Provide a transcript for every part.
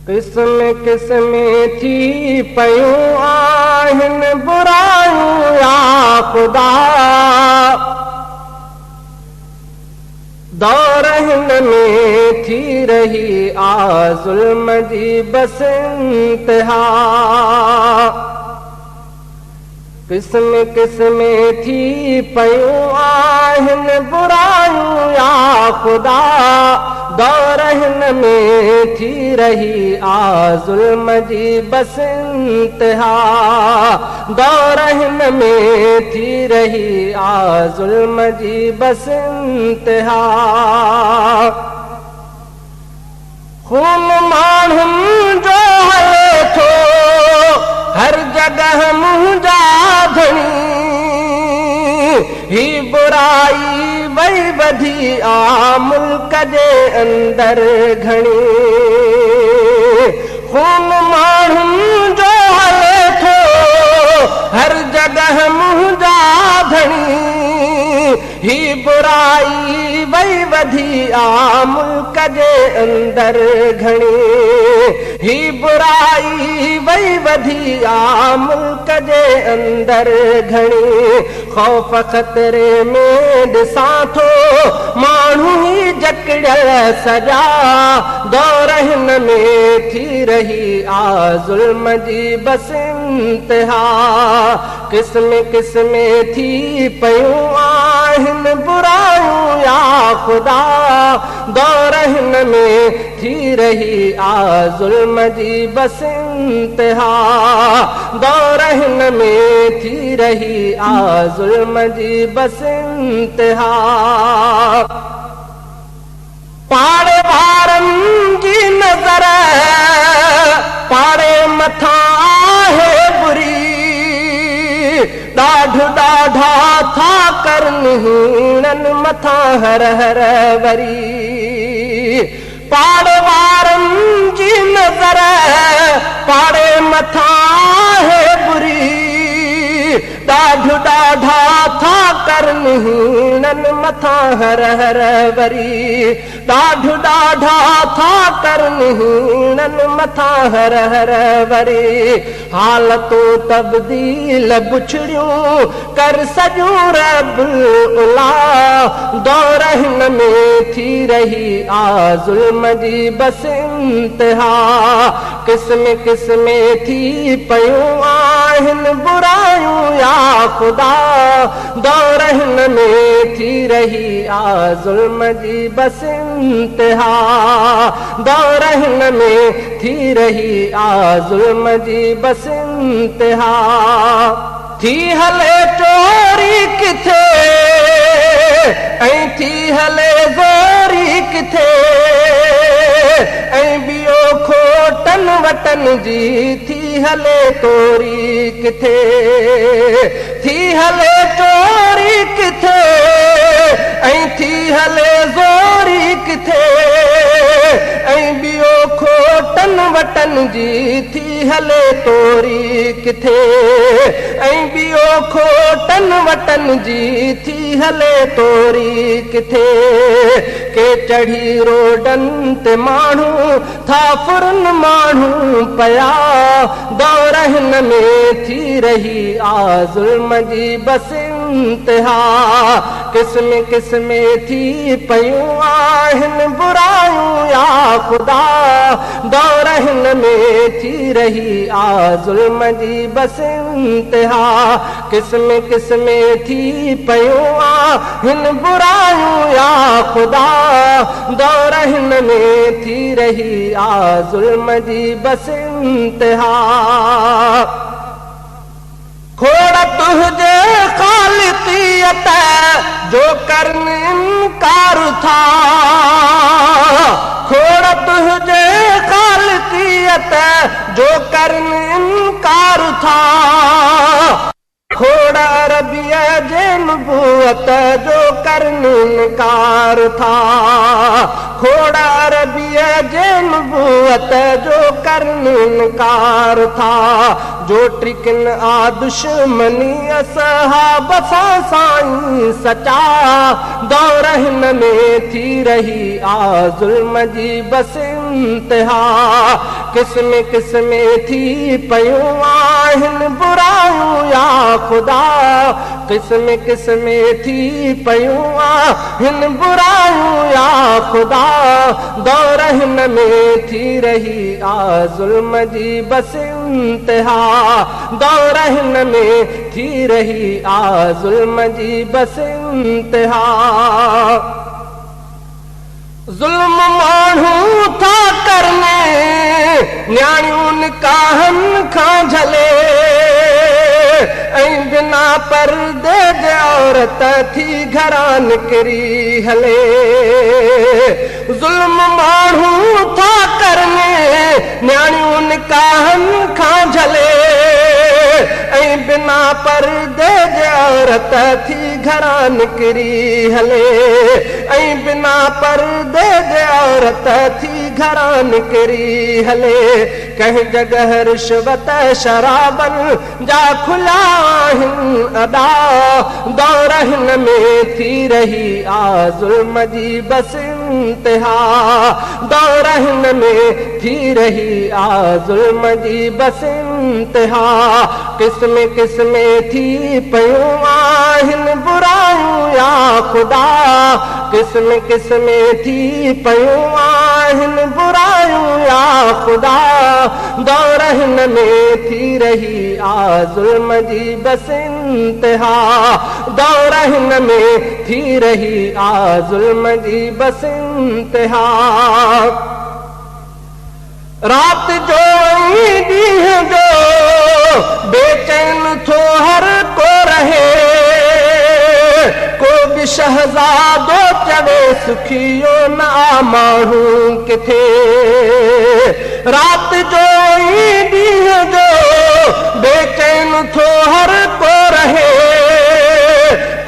किस्म किस्म थी पयूं आहिनि बुरायूं या ख़ुदा दौर हिन में थी रही आ ज़ुल्म जी बस इंतिहा किस्म किस्म थी पयूं आहिनि बुरायूं या ख़ुदा दौर हिन में थी रही आ ज़ुल्म जी बस इंतिहा दौर हिन में थी रही आ ज़ुल्म जी बस इंतिहा खून माण्हुनि जो हले थो हर जगह मुंहिंजा धणी ही बुराई वई वधी आ मुल्क जे अंदर घणी खून माण्हुनि जो हले थो हर जगह मुंहिंजा धणी ही बुराई वई वधी आ मुल्क जे अंदर घणी ही बुराई वई वधी आ मुल्क जे अंदर घणी ख़ौफ़ ख़तरे में ॾिसां थो माण्हू ही जकड़ियल सॼा दौर हिन में थी रही आ ज़ुल्म जी बस इंतिहा किस्म किस्म थी पयूं आहिनि बुरायूं या ख़ुदा दौर हिन में थी रही आ ज़ुल्म जी बस इंतिहा दौर हिन में थी रही आ ज़ुल्म जी बस इंतिहा पाड़े वारनि जी नज़र पाड़े मथां आहे बुरी ॾाढ ॾाढा था करनि हीणनि मथां हर हर वरी पाड़े वारनि जी नज़र पाड़े मथां आहे बुरी ॾाढ ॾाढा था करनि हीणनि मथां हर हर वरी ॾाढ ॾाढा था करनि हीणनि मथां हर हर वरी हालतूं तब्दील बुछड़ियूं कर सॼूं रब्बुल उला दौर हिन में थी रही आ ज़ुल्म जी बस इंतिहा किस्म किस्म थी पयूं आहिनि बुरायूं या ख़ुदा दौर हिन में थी रही आ ज़ुल्म जी बस इंतिहा दौर हिन में थी रही आ ज़ुल्म जी बस इंतिहा थी हले चोरी किथे ऐं थी हले ज़ोरी किथे ऐं ॿियो खोटन वटन जी थी हले तोरी किथे थी हले चोरी किथे ऐं थी हले ज़ोरी किथे ऐं ॿियो खोटन वटन जी थी हले तोरी किथे ऐं ॿियो खोटन वटन जी थी हले तोरी किथे के चढ़ी रोडनि ते माण्हू था फुरनि माण्हू पया दौर हिन में थी रही आ ज़ुल्म जी बस इंतिहा किस्म किस्म थी पयूं आहिनि बुरायूं या ख़ुदा दौर हिन में थी रही आ ज़ुल्म जी बस इंतिहा किस्म किस्म थी पयूं आहिनि बुरायूं या ख़ुदा दौर हिन में थी रही आ ज़ुल्म जी बस इंतिहा खोड़ तुझे ख़ालिक़ियत जो करन इनकार था खोड़ तुझे ख़ालिक़ियत जो करन इनकार था खोड़ अरबिया जे नबूवत जो करन इनकार था खोड़ अरबिया जे नबूवत जो करने इनकार था। जो ट्रिकन आ दुश्मनी असहाब सां साईं सचा, दौर हिन में थी रही आ ज़ुल्म जी बस इंतिहा। किस्म किस्म थी पयूं आहिनि बुरायूं या ख़ुदा, किस्म किस्म थी पयूं आहिनि बुरायूं या ख़ुदा। दौर हिन में थी रही आ ज़ुल्म जी बस इंतिहा, दौर हिन में थी रही आ ज़ुल्म जी बस इंतिहा। ज़ुल्म माण्हू था करने न्याणियूं निकाहनि खां झले, ऐं बिना पर्दे जे औरत थी घरां निकिरी हले। ज़ुल्म माण्हू था करने न्याणियूं निकाहनि खां झले, ऐं बिना पर्दे जे औरत थी घरां निकिरी हले, ऐं बिना पर्दे जे औरत थी घरां निकिरी हले। कंहिं जॻह रिश्वत शराबनि जा खुला आहिनि अदा, दौर हिन में थी रही आ ज़ुल्म जी बस इंतिहा, दौर हिन में थी रही आ ज़ुल्म जी बस इंतिहा। किस्म किस्म थी पयूं आहिनि बुरायूं या ख़ुदा, किस्म किस्म थी पयूं आहिनि बुरायूं या ख़ुदा। दौर हिन में थी रही आ ज़ुल्म जी बस इंतिहा, दौर हिन में थी रही आ ज़ुल्म जी बस इंतिहा। रात जो ॾींहं जो बेचैन थो हर को रहे, को बि शहज़ादो चवे सुखियो न आ माण्हू किथे। रात जो ॾींहं जो बेचैन थो हर को रहे,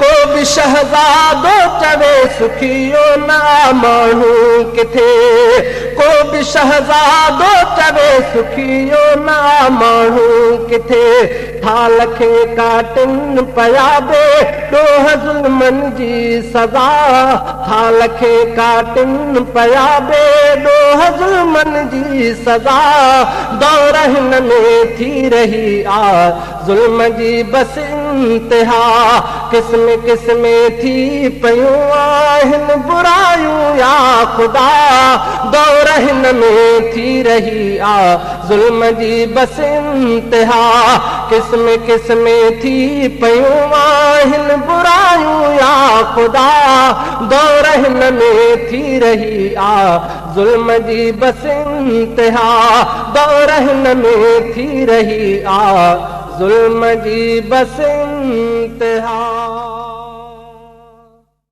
को बि शहज़ादो चवे सुखियो न आ माण्हू किथे। को बि शहज़ादो चवे सुखियो न आ माण्हू किथे। थाल खे काटिन पया बे ॾोह ज़ुल्मनि जी सज़ा, थाल खे काटिन पया बे ॾोह ज़ुल्मनि जी सज़ा। दौर हिन में थी रही आ ज़ुल्म जी बस इंतिहा। किस्म किस्म थी पयूं आहिनि बुरायूं या ख़ुदा, दौर हिन में थी रही आ ज़ुल्म जी बस इंतिहा। किस्म किस्म थी पयूं आहिनि बुरायूं या ख़ुदा, दौर हिन में थी रही आ ज़ुल्म जी बस इंतिहा, दौर हिन में थी रही आ ज़ुल्म जी बस इंतिहा।